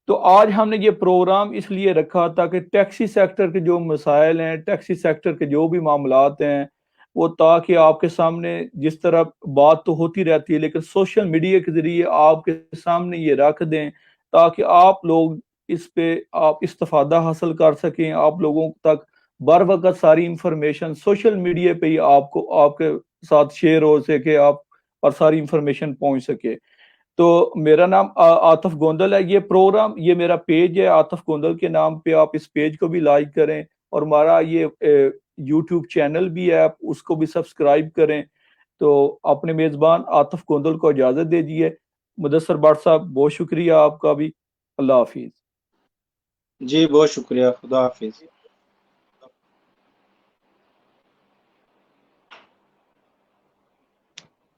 तो आज हमने ये प्रोग्राम इसलिए रखा ताकि टैक्सी सेक्टर के जो मसाइल हैं, टैक्सी सेक्टर के जो भी मामलात हैं, वो ताकि आपके सामने जिस तरह बात तो होती रहती है लेकिन सोशल मीडिया के जरिए आपके सामने ये रख दें ताकि आप लोग इस पे आप इस्तेफादा हासिल कर सकें। आप लोगों तक बर वक्त सारी इंफॉर्मेशन सोशल मीडिया पे ही आपको आपके साथ शेयर हो सके, आप और सारी इंफॉर्मेशन पहुंच सके। तो मेरा नाम आतिफ गोंदल है। ये प्रोग्राम, ये मेरा पेज है आतिफ गोंदल के नाम पे, आप इस पेज को भी लाइक करें और हमारा ये यूट्यूब चैनल भी है, आप उसको भी सब्सक्राइब करें। तो अपने मेज़बान आतिफ गोंदल को इजाज़त दीजिए। मुदस्सर भट्ट साहब बहुत शुक्रिया आपका भी। अल्लाह हाफिज़। जी बहुत शुक्रिया, खुदा हाफिज।